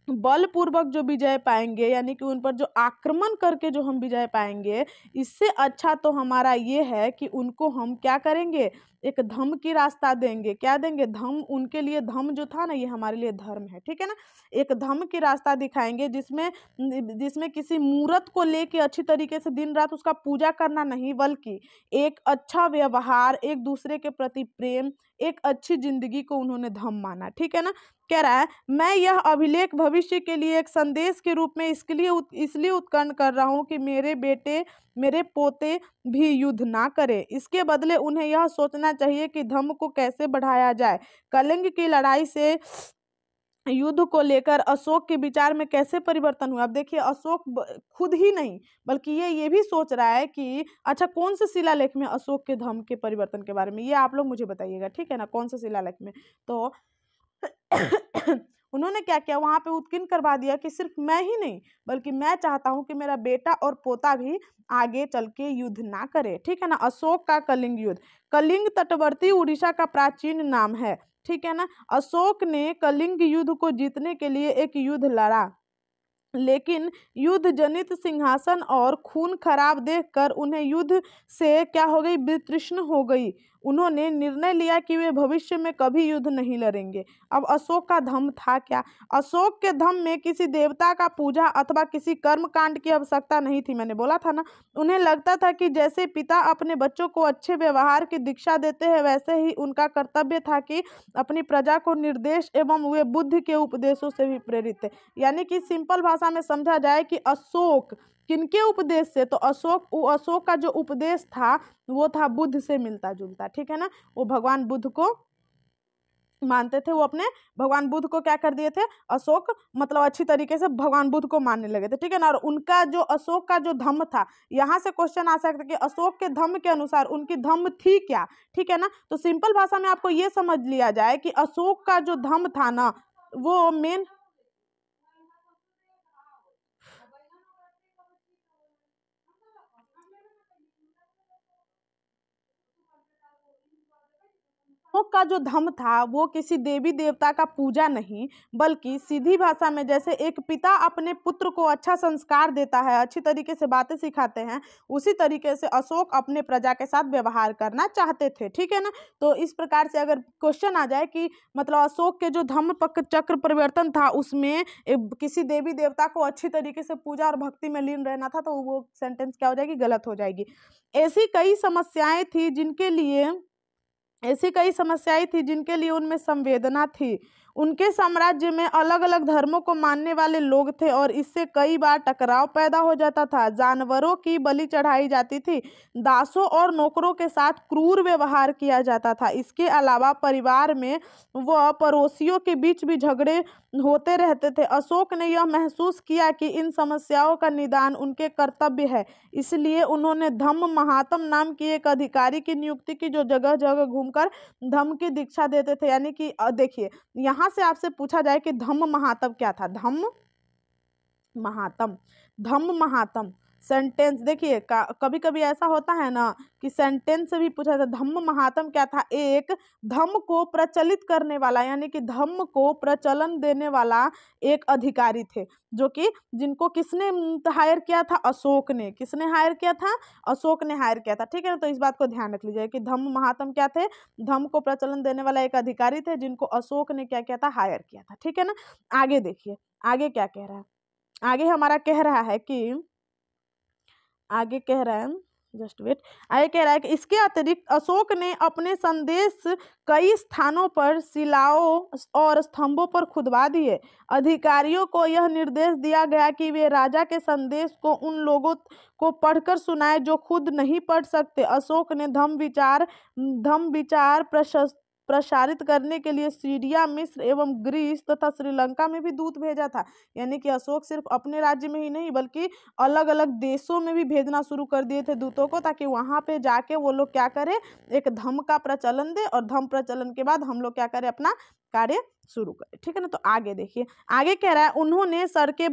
बलपूर्वक जो विजय पाएंगे, यानी कि उन पर जो आक्रमण करके जो हम विजय पाएंगे, इससे अच्छा तो हमारा ये है कि उनको हम क्या करेंगे? एक धम्म की रास्ता देंगे। क्या देंगे? धम्म। उनके लिए धम्म जो था ना, ये हमारे लिए धर्म है, ठीक है ना। एक धम्म की रास्ता दिखाएंगे जिसमें जिसमें किसी मूर्त को लेके अच्छी तरीके से दिन रात उसका पूजा करना नहीं, बल्कि एक अच्छा व्यवहार, एक दूसरे के प्रति प्रेम, एक अच्छी जिंदगी को उन्होंने धम्म माना, ठीक है ना। कह रहा है मैं यह अभिलेख भविष्य के लिए एक संदेश के रूप में इसलिए उत्पन्न कर रहा हूं कि मेरे बेटे, मेरे पोते भी युद्ध ना करें। इसके बदले उन्हें यह सोचना चाहिए कि धर्म को कैसे बढ़ाया जाए। कलिंग की लड़ाई से युद्ध को लेकर अशोक के विचार में कैसे परिवर्तन हुआ? अब देखिए, अशोक खुद ही नहीं बल्कि ये भी सोच रहा है कि अच्छा कौन से शिलालेख में अशोक के धर्म के परिवर्तन के बारे में, ये आप लोग मुझे बताइएगा, ठीक है ना, कौन से शिलालेख में। तो उन्होंने क्या किया, वहां पे उत्कीर्ण करवा दिया कि सिर्फ मैं ही नहीं बल्कि मैं चाहता हूं कि मेरा बेटा और पोता भी आगे चल के युद्ध ना करे, ठीक है ना। अशोक का कलिंग युद्ध। कलिंग तटवर्ती उड़ीसा का प्राचीन नाम है, ठीक है ना। अशोक ने कलिंग युद्ध को जीतने के लिए एक युद्ध लड़ा, लेकिन युद्ध जनित सिंहासन और खून खराब देखकर उन्हें युद्ध से क्या हो गई? वितृष्ण हो गई। उन्होंने निर्णय लिया कि वे भविष्य में कभी युद्ध नहीं लड़ेंगे। अब अशोक का धम्म था क्या? अशोक के धम्म में किसी देवता का पूजा अथवा किसी कर्म कांड की आवश्यकता नहीं थी। मैंने बोला था ना, उन्हें लगता था कि जैसे पिता अपने बच्चों को अच्छे व्यवहार की दीक्षा देते हैं, वैसे ही उनका कर्तव्य था कि अपनी प्रजा को निर्देश एवं वे बुद्ध के उपदेशों से भी प्रेरित थे। यानी कि सिंपल भाषा में समझा जाए कि अशोक किनके उपदेश से? तो अशोक का जो उपदेश था वो था बुद्ध से मिलता जुलता, ठीक है ना। वो भगवान बुद्ध को मानते थे, वो अपने भगवान बुद्ध को क्या कर दिए थे? अशोक मतलब अच्छी तरीके से भगवान बुद्ध को मानने लगे थे, ठीक है ना। और उनका जो अशोक का जो धम्म था, यहाँ से क्वेश्चन आ सकता है कि अशोक के धम्म के अनुसार उनकी धम्म थी क्या, ठीक है ना। तो सिंपल भाषा में आपको ये समझ लिया जाए कि अशोक का जो धम्म था ना, वो मेन अशोक का जो धम्म था वो किसी देवी देवता का पूजा नहीं, बल्कि सीधी भाषा में जैसे एक पिता अपने पुत्र को अच्छा संस्कार देता है, अच्छी तरीके से बातें सिखाते हैं, उसी तरीके से अशोक अपने प्रजा के साथ व्यवहार करना चाहते थे, ठीक है ना। तो इस प्रकार से अगर क्वेश्चन आ जाए कि मतलब अशोक के जो धम्म चक्र परिवर्तन था उसमें किसी देवी देवता को अच्छी तरीके से पूजा और भक्ति में लीन रहना था, तो वो सेंटेंस क्या हो जाएगी? गलत हो जाएगी। ऐसी कई समस्याएं थी जिनके लिए उनमें संवेदना थी। उनके साम्राज्य में अलग अलग धर्मों को मानने वाले लोग थे और इससे कई बार टकराव पैदा हो जाता था। जानवरों की बलि चढ़ाई जाती थी, दासों और नौकरों के साथ क्रूर व्यवहार किया जाता था। इसके अलावा परिवार में व पड़ोसियों के बीच भी झगड़े होते रहते थे। अशोक ने यह महसूस किया कि इन समस्याओं का निदान उनके कर्तव्य है, इसलिए उन्होंने धम्म महात्म नाम की एक अधिकारी की नियुक्ति की जो जगह जगह घूमकर धम्म की दीक्षा देते थे। यानी कि देखिए, यहाँ से आपसे पूछा जाए कि धम्म महात्म क्या था? महात्म धम्म महात्म सेंटेंस देखिए, कभी कभी ऐसा होता है ना कि सेंटेंस से भी पूछा जाता। धम्म महात्म क्या था? एक धम्म को प्रचलित करने वाला, यानी कि धम्म को प्रचलन देने वाला एक अधिकारी थे, जो कि जिनको किसने हायर किया था? अशोक ने। किसने हायर किया था? अशोक ने हायर किया था, ठीक है ना। तो इस बात को ध्यान रख लीजिए कि धम्म महात्म क्या थे? धम्म को प्रचलन देने वाला एक अधिकारी थे जिनको अशोक ने क्या किया था? हायर किया था, ठीक है ना। आगे देखिए, आगे क्या कह रहा है? आगे हमारा कह रहा है कि आगे कह रहा है जस्ट वेट। आगे कह रहा है कि इसके अतिरिक्त अशोक ने अपने संदेश कई स्थानों पर शिलाओं और स्तंभों पर खुदवा दिए। अधिकारियों को यह निर्देश दिया गया कि वे राजा के संदेश को उन लोगों को पढ़कर सुनाए जो खुद नहीं पढ़ सकते। अशोक ने धम्म विचार प्रसारित करने के लिए सीरिया, मिस्र एवं ग्रीस तथा श्रीलंका में भी दूत भेजा था। यानी कि अशोक सिर्फ अपने राज्य में ही नहीं बल्कि अलग अलग देशों में भी भेजना शुरू कर दिए थे दूतों को, ताकि वहां पे जाके वो लोग क्या करें, एक धम्म का प्रचलन दे, और धम्म प्रचलन के बाद हम लोग क्या करें, अपना कार्य शुरू करें। ठीक है ना। तो आगे देखिए, आगे कह रहा है उन्होंने सड़कें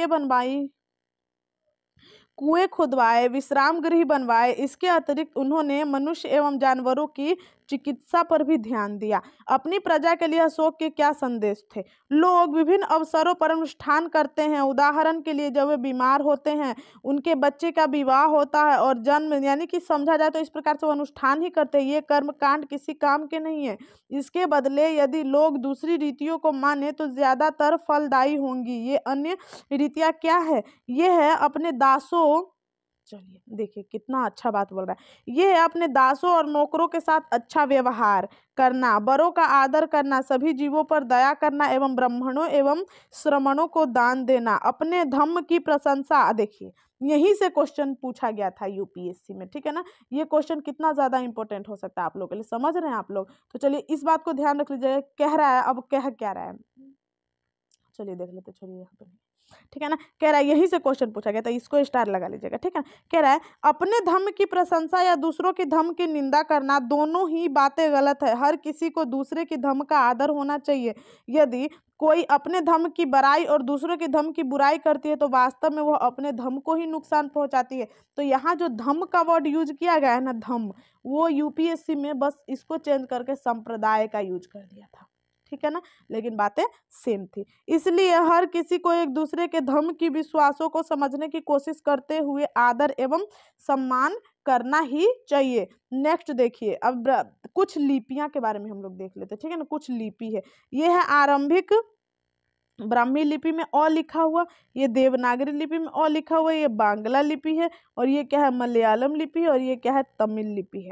बनवाई, कुएं खुदवाए, विश्राम गृह बनवाए। इसके अतिरिक्त उन्होंने मनुष्य एवं जानवरों की चिकित्सा पर भी ध्यान दिया। अपनी प्रजा के लिए अशोक के क्या संदेश थे? लोग विभिन्न अवसरों पर अनुष्ठान करते हैं। उदाहरण के लिए जब वे बीमार होते हैं, उनके बच्चे का विवाह होता है और जन्म, यानी कि समझा जाए तो इस प्रकार से वो अनुष्ठान ही करते हैं। ये कर्म कांड किसी काम के नहीं है। इसके बदले यदि लोग दूसरी रीतियों को माने तो ज्यादातर फलदायी होंगी। ये अन्य रीतियां क्या है? ये है अपने दासों, चलिए देखिए कितना अच्छा बात बोल रहा है। ये है अपने दासों और नौकरों के साथ अच्छा व्यवहार करना, बड़ों का आदर करना, सभी जीवों पर दया करना एवं ब्राह्मणों एवं श्रमणों को दान देना, अपने धम्म की प्रशंसा। देखिए यहीं से क्वेश्चन पूछा गया था यूपीएससी में। ठीक है ना। ये क्वेश्चन कितना ज्यादा इंपॉर्टेंट हो सकता है आप लोगों के लिए, समझ रहे हैं आप लोग? तो चलिए इस बात को ध्यान रख लीजिए। कह रहा है, अब कह क्या रहा है, चलिए देख लेते, छोड़िए यहाँ पे। ठीक है ना। कह रहा है यहीं से क्वेश्चन पूछा गया था, इसको स्टार लगा लीजिएगा। ठीक है। कह रहा है अपने धर्म की प्रशंसा या दूसरों के धर्म की निंदा करना, दोनों ही बातें गलत है। हर किसी को दूसरे के धर्म का आदर होना चाहिए। यदि कोई अपने धर्म की बड़ाई और दूसरों के धर्म की बुराई करती है तो वास्तव में वह अपने धर्म को ही नुकसान पहुंचाती है। तो यहाँ जो धर्म का वर्ड यूज किया गया है ना, धर्म, वो यूपीएससी में बस इसको चेंज करके संप्रदाय का यूज कर दिया था। ठीक है ना। लेकिन बातें सेम थी। इसलिए हर किसी को एक दूसरे के धर्म की विश्वासों को समझने की कोशिश करते हुए आदर एवं सम्मान करना ही चाहिए। नेक्स्ट देखिए, अब कुछ लिपियां के बारे में हम लोग देख लेते हैं। ठीक है ना। कुछ लिपि है, ये है आरंभिक ब्राह्मी लिपि में अ लिखा हुआ, ये देवनागरी लिपि में अ लिखा हुआ, ये बांग्ला लिपि है, और ये क्या है, मलयालम लिपि है, और ये क्या है, तमिल लिपि है।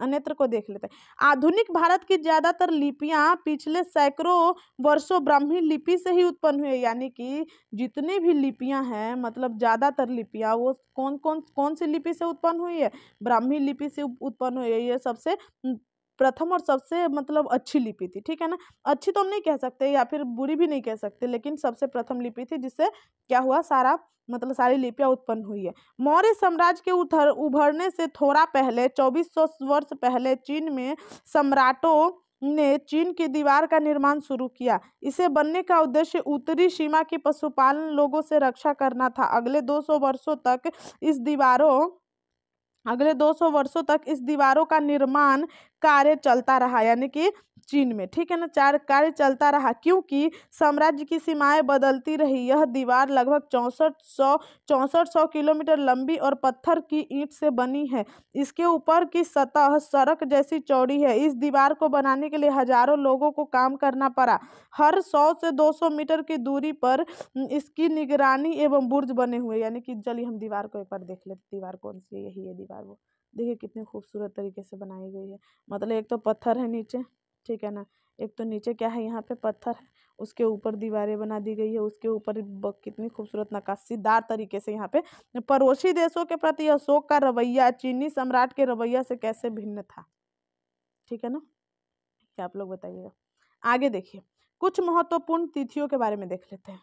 अन्यत्र को देख लेते हैं। आधुनिक भारत की ज्यादातर लिपियां पिछले सैकड़ों वर्षों ब्राह्मी लिपि से ही उत्पन्न हुई है। यानी कि जितने भी लिपियां हैं, मतलब ज्यादातर लिपियां वो कौन सी लिपि से उत्पन्न हुई है? ब्राह्मी लिपि से उत्पन्न हुई है। ये सबसे प्रथम और सबसे मतलब अच्छी लिपि थी। ठीक है ना। अच्छी तो हम नहीं कह सकते या फिर बुरी भी नहीं कह सकते, लेकिन सबसे प्रथम लिपि थी जिससे क्या हुआ, सारा मतलब सारी लिपियां उत्पन्न हुई है। मौर्य साम्राज्य के उभरने से थोड़ा पहले 2400 वर्ष पहले चीन में सम्राटों ने चीन की दीवार का निर्माण शुरू किया। इसे बनने का उद्देश्य उत्तरी सीमा की पशुपालन लोगों से रक्षा करना था। अगले 200 वर्षों तक इस दीवारों का निर्माण कार्य चलता रहा, यानी कि चीन में। ठीक है ना। कार्य चलता रहा क्योंकि साम्राज्य की सीमाएं बदलती रही। यह दीवार लगभग 6400 किलोमीटर लंबी और पत्थर की ईंट से बनी है। इसके ऊपर की सतह सड़क जैसी चौड़ी है। इस दीवार को बनाने के लिए हजारों लोगों को काम करना पड़ा। हर 100 से 200 मीटर की दूरी पर इसकी निगरानी एवं बुर्ज बने हुए। यानी कि चलिए हम दीवार को एक बार देख लेते। दीवार कौन सी है? यही है दीवार। वो देखिए कितनी खूबसूरत तरीके से बनाई गई है। मतलब एक तो पत्थर है नीचे, ठीक है ना, एक तो नीचे क्या है, यहाँ पे पत्थर है, उसके ऊपर दीवारें बना दी गई है, उसके ऊपर कितनी खूबसूरत नक्काशीदार तरीके से यहाँ पे। पड़ोसी देशों के प्रति अशोक का रवैया चीनी सम्राट के रवैया से कैसे भिन्न था? ठीक है ना, क्या आप लोग बताइएगा। आगे देखिए, कुछ महत्वपूर्ण तिथियों के बारे में देख लेते हैं।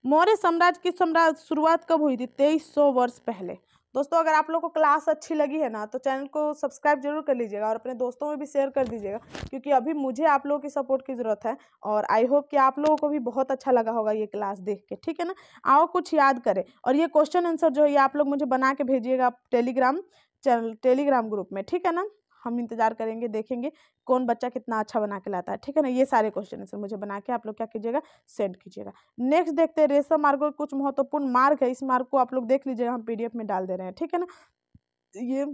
मौर्य साम्राज्य की शुरुआत कब हुई थी? 2300 वर्ष पहले। दोस्तों अगर आप लोग को क्लास अच्छी लगी है ना, तो चैनल को सब्सक्राइब जरूर कर लीजिएगा और अपने दोस्तों में भी शेयर कर दीजिएगा, क्योंकि अभी मुझे आप लोगों की सपोर्ट की ज़रूरत है। और आई होप कि आप लोगों को भी बहुत अच्छा लगा होगा ये क्लास देख के। ठीक है ना। आओ कुछ याद करें, और ये क्वेश्चन आंसर जो है ये आप लोग मुझे बना के भेजिएगा टेलीग्राम ग्रुप में। ठीक है ना। हम इंतजार करेंगे, देखेंगे कौन बच्चा कितना अच्छा बना के लाता है। ठीक है ना। ये सारे क्वेश्चन आंसर मुझे बना के आप लोग क्या कीजिएगा, सेंड कीजिएगा। नेक्स्ट देखते हैं रेशम मार्ग और कुछ महत्वपूर्ण मार्ग है। इस मार्ग को आप लोग देख लीजिएगा, हम पीडीएफ में डाल दे रहे हैं। ठीक है ना। ये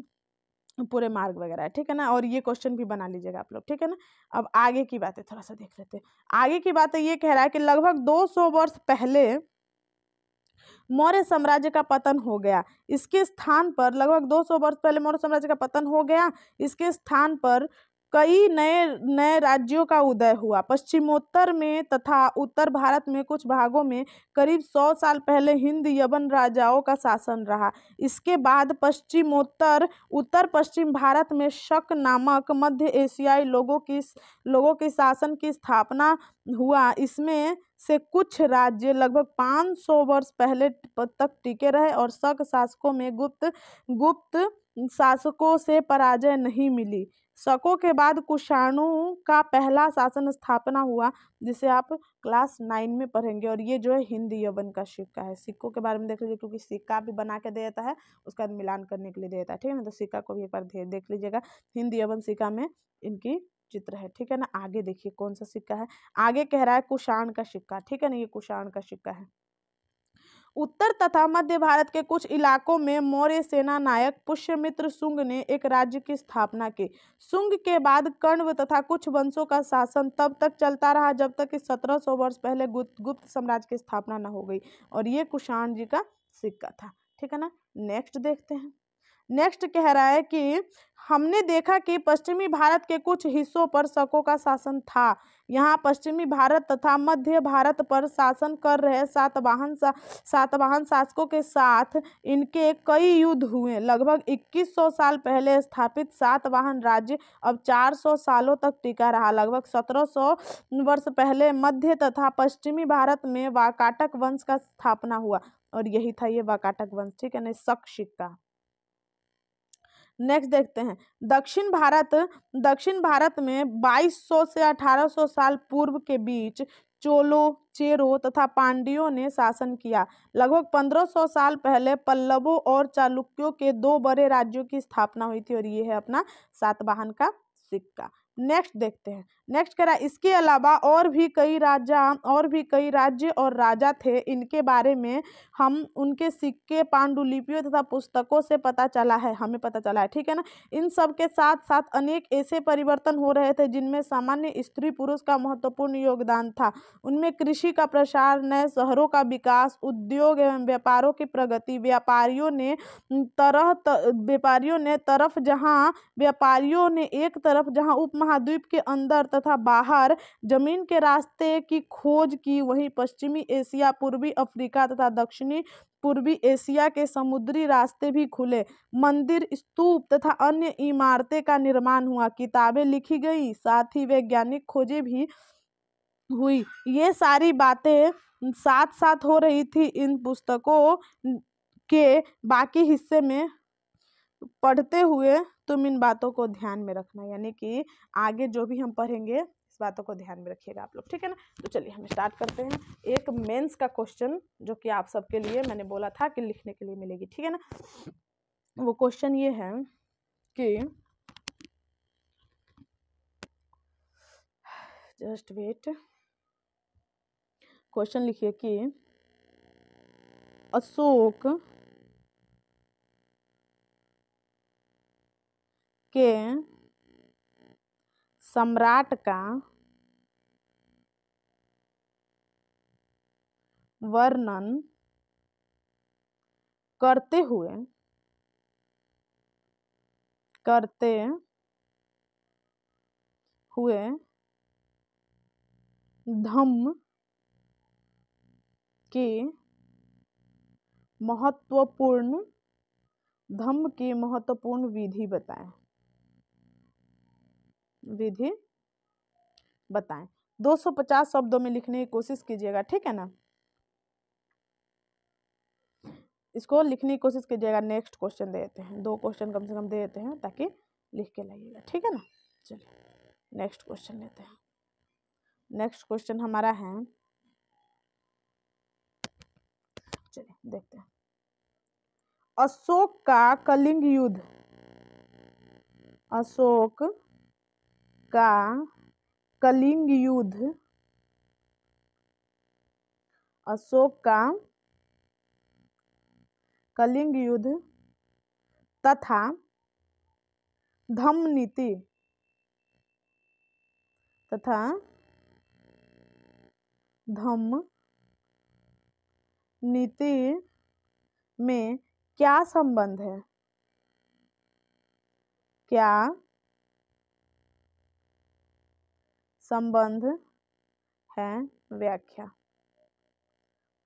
पूरे मार्ग वगैरह है। ठीक है ना। और ये क्वेश्चन भी बना लीजिएगा आप लोग। ठीक है ना। अब आगे की बातें थोड़ा सा देख लेते हैं। आगे की बातें ये कह रहा है कि लगभग 200 वर्ष पहले मौर्य साम्राज्य का पतन हो गया। इसके स्थान पर लगभग 200 वर्ष पहले मौर्य साम्राज्य का पतन हो गया। इसके स्थान पर कई नए नए राज्यों का उदय हुआ। पश्चिमोत्तर में तथा उत्तर भारत में कुछ भागों में करीब 100 साल पहले हिंद यवन राजाओं का शासन रहा। इसके बाद उत्तर पश्चिम भारत में शक नामक मध्य एशियाई लोगों के शासन की स्थापना हुआ। इसमें से कुछ राज्य लगभग 500 वर्ष पहले तक टिके रहे और शक शासकों में गुप्त शासकों से पराजय नहीं मिली। शकों के बाद कुषाणों का पहला शासन स्थापना हुआ, जिसे आप क्लास 9 में पढ़ेंगे। और ये जो है हिंद यवन का सिक्का है। सिक्कों के बारे में देख लीजिए, क्योंकि सिक्का भी बना के दे देता है, उसका मिलान करने के लिए दे देता है, ठीक है ना। तो सिक्का को भी एक बार देख लीजिएगा। हिंद यवन सिक्का में इनकी चित्र है, ठीक है ना। आगे देखिए कौन सा सिक्का है। आगे कह रहा है कुषाण का सिक्का, ठीक है ना। ये कुषाण का सिक्का है। उत्तर तथा मध्य भारत के कुछ इलाकों में मौर्य सेना नायक पुष्यमित्र शुंग ने एक राज्य की स्थापना की। शुंग के बाद कण्व तथा कुछ वंशों का शासन तब तक चलता रहा जब तक कि 1700 वर्ष पहले गुप्त साम्राज्य की स्थापना न हो गई। और ये कुषाण जी का सिक्का था, ठीक है ना। नेक्स्ट देखते हैं। नेक्स्ट कह रहा है कि हमने देखा कि पश्चिमी भारत के कुछ हिस्सों पर शकों का शासन था। यहाँ पश्चिमी भारत तथा मध्य भारत पर शासन कर रहे सातवाहन शासकों के साथ इनके कई युद्ध हुए। लगभग 2100 साल पहले स्थापित सातवाहन राज्य अब 400 सालों तक टिका रहा। लगभग 1700 वर्ष पहले मध्य तथा पश्चिमी भारत में वाकाटक वंश का स्थापना हुआ। और यही था ये वाकाटक वंश, ठीक है ना। शक सिक्का। नेक्स्ट देखते हैं। दक्षिण भारत में 2200 से 1800 साल पूर्व के बीच चोलों, चेरों तथा पांड्यों ने शासन किया। लगभग 1500 साल पहले पल्लवों और चालुक्यों के दो बड़े राज्यों की स्थापना हुई थी। और ये है अपना सातवाहन का सिक्का। नेक्स्ट देखते हैं। नेक्स्ट कह रहा है इसके अलावा और भी कई राज्य और राजा थे। इनके बारे में हम उनके सिक्के, पांडुलिपियों तथा पुस्तकों से हमें पता चला है, ठीक है ना। इन सब के साथ साथ अनेक ऐसे परिवर्तन हो रहे थे जिनमें सामान्य स्त्री पुरुष का महत्वपूर्ण योगदान था। उनमें कृषि का प्रसार, नए शहरों का विकास, उद्योग एवं व्यापारों की प्रगति, व्यापारियों ने एक तरफ जहां उपमहाद्वीप के अंदर तथा बाहर जमीन के रास्ते की खोज की, वहीं पश्चिमी एशिया, पूर्वी अफ्रीका तथा दक्षिणी पूर्वी एशिया के समुद्री रास्ते भी खुले। मंदिर, स्तूप तथा अन्य इमारतें का निर्माण हुआ। किताबें लिखी गई, साथ ही वैज्ञानिक खोजें भी हुई। ये सारी बातें साथ साथ हो रही थी। इन पुस्तकों के बाकी हिस्से में पढ़ते हुए तुम इन बातों को ध्यान में रखना, यानी कि आगे जो भी हम पढ़ेंगे इस बातों को ध्यान में रखिएगा आप लोग, ठीक है ना। तो चलिए हम स्टार्ट करते हैं। एक मेंस का क्वेश्चन जो कि आप सबके लिए मैंने बोला था कि लिखने के लिए मिलेगी, ठीक है ना। वो क्वेश्चन ये है कि जस्ट वेट। क्वेश्चन लिखिए कि अशोक के सम्राट का वर्णन करते हुए धम्म की महत्वपूर्ण विधि बताएं। 250 शब्दों में लिखने की कोशिश कीजिएगा, ठीक है ना। इसको लिखने की कोशिश कीजिएगा। नेक्स्ट क्वेश्चन दे देते हैं, 2 क्वेश्चन कम से कम दे देते हैं ताकि लिख के लाइएगा, ठीक है ना। चलिए नेक्स्ट क्वेश्चन लेते हैं। नेक्स्ट क्वेश्चन हमारा है, चलिए देखते हैं। अशोक का कलिंग युद्ध तथा धम्म नीति में क्या संबंध है? क्या संबंध है? व्याख्या।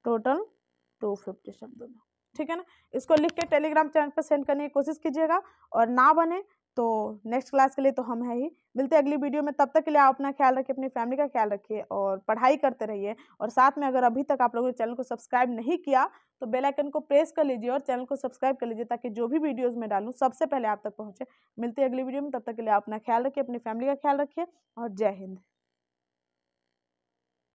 टोटल 250 शब्दों में, ठीक है ना। इसको लिख के टेलीग्राम चैनल पर सेंड करने की कोशिश कीजिएगा, और ना बने तो नेक्स्ट क्लास के लिए तो हम है ही। मिलते हैं अगली वीडियो में, तब तक के लिए आप अपना ख्याल रखिए, अपनी फैमिली का ख्याल रखिए और पढ़ाई करते रहिए। और साथ में अगर अभी तक आप लोगों ने चैनल को सब्सक्राइब नहीं किया तो बेल आइकन को प्रेस कर लीजिए और चैनल को सब्सक्राइब कर लीजिए, ताकि जो भी वीडियोज़ मैं डालूँ सबसे पहले आप तक पहुँचे। मिलते हैं अगली वीडियो में, तब तक के लिए आप अपना ख्याल रखिए, अपनी फैमिली का ख्याल रखिए और जय हिंद।